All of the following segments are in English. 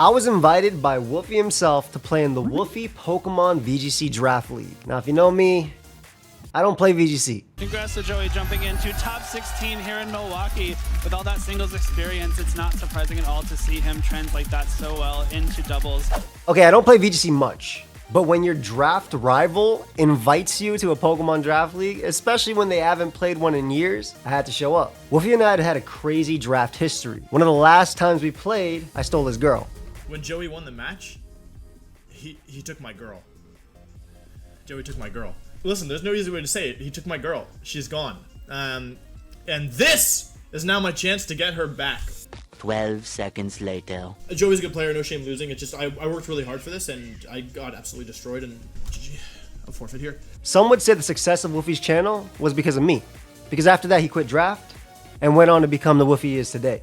I was invited by Wolfey himself to play in the Wolfey Pokemon VGC Draft League. Now, if you know me, I don't play VGC. Congrats to Joey jumping into top 16 here in Milwaukee. With all that singles experience, it's not surprising at all to see him translate that so well into doubles. Okay, I don't play VGC much, but when your draft rival invites you to a Pokemon Draft League, especially when they haven't played one in years, I had to show up. Wolfey and I had a crazy draft history. One of the last times we played, I stole his girl. When Joey won the match, he took my girl. Joey took my girl. Listen, there's no easy way to say it. He took my girl. She's gone. And this is now my chance to get her back. 12 seconds later. Joey's a good player, no shame losing. It's just I worked really hard for this and I got absolutely destroyed and GG. I'll forfeit here. Some would say the success of Wolfey's channel was because of me. Because after that he quit draft and went on to become the Wolfey he is today.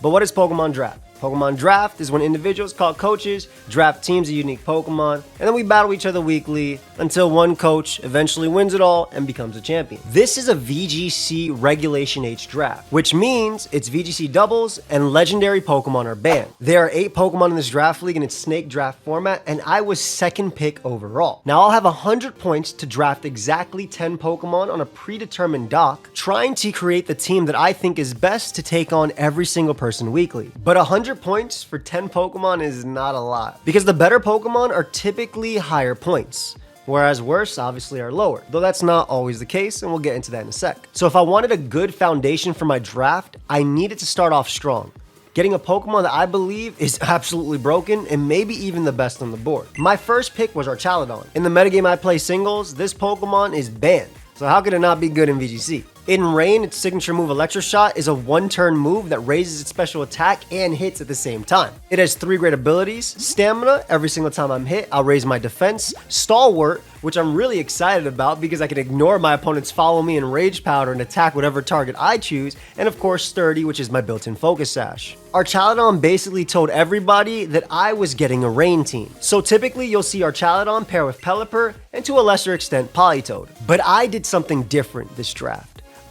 But what is Pokemon Draft? Pokemon Draft is when individuals called coaches draft teams of unique Pokemon, and then we battle each other weekly until one coach eventually wins it all and becomes a champion. This is a VGC Regulation H draft, which means it's VGC doubles and legendary Pokemon are banned. There are 8 Pokemon in this draft league in its snake draft format, and I was second pick overall. Now I'll have 100 points to draft exactly 10 Pokemon on a predetermined dock, trying to create the team that I think is best to take on every single person weekly. But 100 points for 10 Pokemon is not a lot, because the better Pokemon are typically higher points, whereas worse obviously are lower, though that's not always the case, and we'll get into that in a sec. So if I wanted a good foundation for my draft, I needed to start off strong, getting a Pokemon that I believe is absolutely broken and maybe even the best on the board. My first pick was Archaladon. In the metagame I play singles, this Pokemon is banned, so how could it not be good in VGC? In Rain, its signature move Electroshot is a one-turn move that raises its special attack and hits at the same time. It has 3 great abilities: Stamina, every single time I'm hit, I'll raise my defense; Stalwart, which I'm really excited about because I can ignore my opponent's follow me and Rage Powder and attack whatever target I choose; and of course Sturdy, which is my built-in Focus Sash. Archaladon basically told everybody that I was getting a Rain team. So typically you'll see Archaladon pair with Pelipper and to a lesser extent Politoed. But I did something different this draft.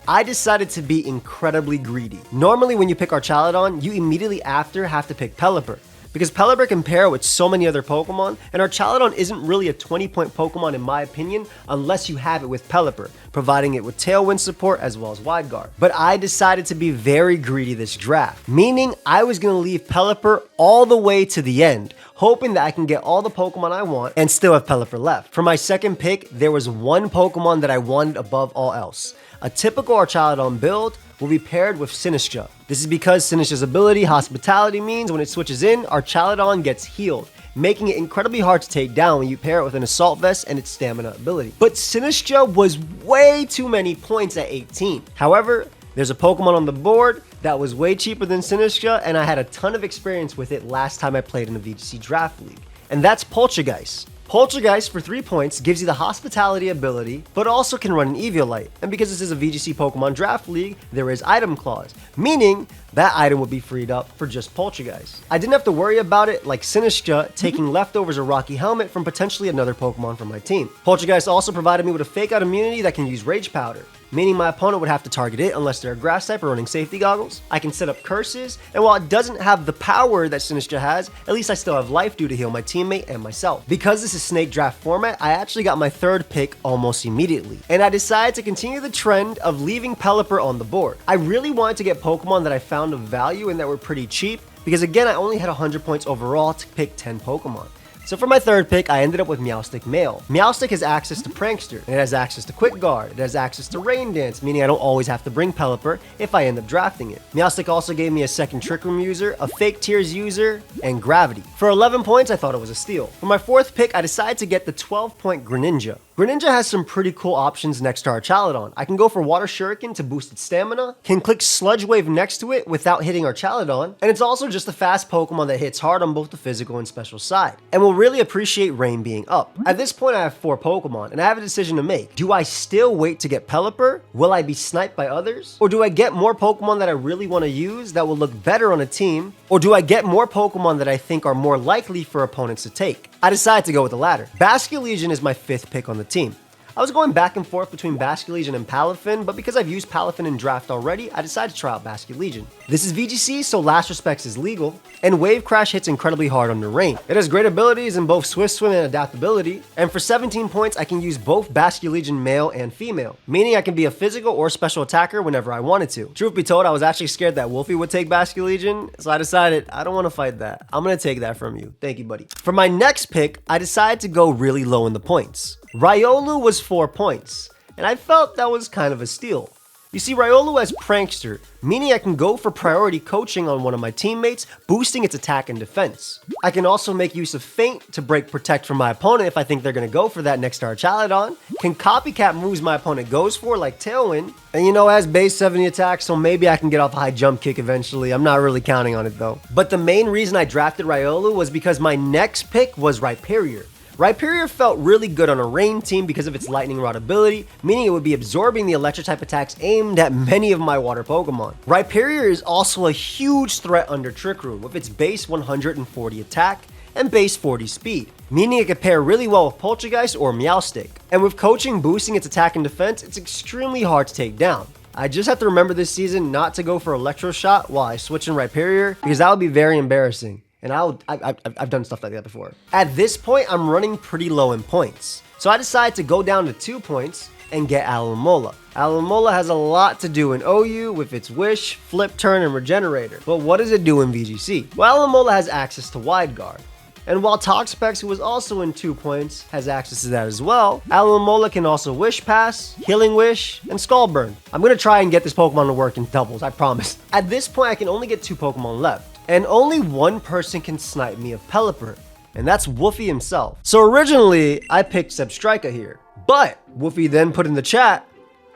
I decided to be incredibly greedy. Normally when you pick Archaladon, you immediately after have to pick Pelipper, because Pelipper can pair with so many other Pokemon, and Archaladon isn't really a 20-point Pokemon in my opinion unless you have it with Pelipper, providing it with Tailwind support as well as Wide Guard. But I decided to be very greedy this draft, meaning I was going to leave Pelipper all the way to the end, hoping that I can get all the Pokemon I want and still have Pelipper left. For my second pick, there was one Pokemon that I wanted above all else. A typical Archaladon build will be paired with Sinistcha. This is because Sinistcha's ability, Hospitality, means when it switches in, Archaladon gets healed, making it incredibly hard to take down when you pair it with an Assault Vest and its Stamina ability. But Sinistcha was way too many points at 18. However, there's a Pokemon on the board that was way cheaper than Sinistcha, and I had a ton of experience with it last time I played in the VGC Draft League, and that's Poltergeist. Poltergeist for 3 points gives you the Hospitality ability, but also can run an Eviolite. And because this is a VGC Pokemon Draft League, there is Item Clause, meaning that item would be freed up for just Poltergeist. I didn't have to worry about it like Sinistcha taking leftovers or Rocky Helmet from potentially another Pokemon from my team. Poltergeist also provided me with a Fake Out immunity that can use Rage Powder, meaning my opponent would have to target it unless they're a Grass type or running Safety Goggles. I can set up Curses, and while it doesn't have the power that Sinistcha has, at least I still have Life Dew to heal my teammate and myself. Because this is Snake Draft format, I actually got my third pick almost immediately, and I decided to continue the trend of leaving Pelipper on the board. I really wanted to get Pokemon that I found of value and that were pretty cheap, because again, I only had 100 points overall to pick 10 Pokemon. So for my third pick, I ended up with Meowstic Male. Meowstic has access to Prankster, it has access to Quick Guard, it has access to Rain Dance, meaning I don't always have to bring Pelipper if I end up drafting it. Meowstic also gave me a second Trick Room user, a Fake Tears user, and Gravity. For 11 points, I thought it was a steal. For my fourth pick, I decided to get the 12-point Greninja. Greninja has some pretty cool options next to Archaladon. I can go for Water Shuriken to boost its stamina, can click Sludge Wave next to it without hitting Archaladon, and it's also just a fast Pokemon that hits hard on both the physical and special side, and will really appreciate Rain being up. At this point, I have 4 Pokemon, and I have a decision to make. Do I still wait to get Pelipper? Will I be sniped by others? Or do I get more Pokemon that I really want to use that will look better on a team? Or do I get more Pokemon that I think are more likely for opponents to take? I decided to go with the latter. Bascullegion is my 5th pick on the team. I was going back and forth between Basculegion and Palafin, but because I've used Palafin in draft already, I decided to try out Basculegion. This is VGC, so Last Respects is legal, and Wave Crash hits incredibly hard under rain. It has great abilities in both Swift Swim and Adaptability, and for 17 points I can use both Basculegion male and female, meaning I can be a physical or special attacker whenever I wanted to. Truth be told, I was actually scared that Wolfey would take Basculegion, so I decided I don't want to fight that. I'm going to take that from you. Thank you, buddy. For my next pick, I decided to go really low in the points. Riolu was 4 points, and I felt that was kind of a steal. You see, Riolu has Prankster, meaning I can go for priority coaching on one of my teammates, boosting its attack and defense. I can also make use of Feint to break Protect from my opponent if I think they're going to go for that next star Chaladon, can copycat moves my opponent goes for like Tailwind, and you know, has base 70 attack, so maybe I can get off a high jump kick eventually. I'm not really counting on it though. But the main reason I drafted Riolu was because my next pick was Rhyperior. Rhyperior felt really good on a rain team because of its lightning rod ability, meaning it would be absorbing the electric type attacks aimed at many of my water Pokemon. Rhyperior is also a huge threat under Trick Room with its base 140 attack and base 40 speed, meaning it could pair really well with Poltergeist or Meowstic. And with coaching boosting its attack and defense, it's extremely hard to take down. I just have to remember this season not to go for Electro Shot while I switch in Rhyperior because that would be very embarrassing. And I've done stuff like that before. At this point, I'm running pretty low in points. So I decided to go down to 2 points and get Alomola. Alomola has a lot to do in OU with its Wish, Flip Turn, and Regenerator. But what does it do in VGC? Well, Alomola has access to Wide Guard. And while Toxapex, who was also in 2 points, has access to that as well, Alomola can also Wish Pass, Healing Wish, and Skull Burn. I'm going to try and get this Pokemon to work in doubles, I promise. At this point, I can only get 2 Pokemon left. And only one person can snipe me of Pelipper, and that's Wolfey himself. So originally, I picked Substrika here, but Wolfey then put in the chat,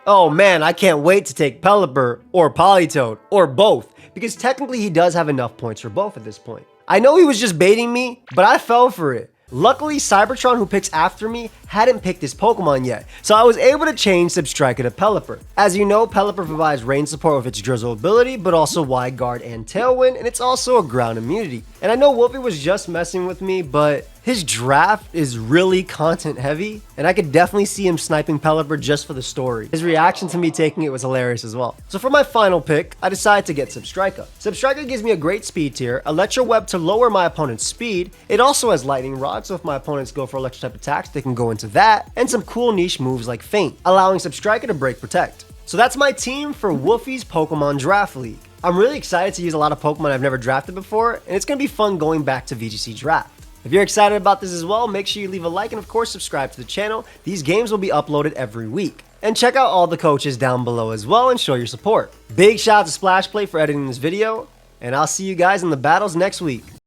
oh man, I can't wait to take Pelipper or Politoed, or both, because technically he does have enough points for both at this point. I know he was just baiting me, but I fell for it. Luckily, Cybertron, who picks after me, hadn't picked this Pokemon yet, so I was able to change Substrika to Pelipper. As you know, Pelipper provides rain support with its Drizzle ability, but also Wide Guard and Tailwind, and it's also a ground immunity. And I know Wolfey was just messing with me, but his draft is really content heavy, and I could definitely see him sniping Pelipper just for the story. His reaction to me taking it was hilarious as well. So for my final pick, I decided to get Substrika. Substrika gives me a great speed tier, Electro Web to lower my opponent's speed. It also has Lightning Rod, so if my opponents go for electric type attacks, they can go into that, and some cool niche moves like Feint, allowing Substrika to break Protect. So that's my team for Wolfey's Pokemon Draft League. I'm really excited to use a lot of Pokemon I've never drafted before, and it's going to be fun going back to VGC Draft. If you're excited about this as well, make sure you leave a like and of course subscribe to the channel. These games will be uploaded every week. And check out all the coaches down below as well and show your support. Big shout out to Splash Play for editing this video, and I'll see you guys in the battles next week.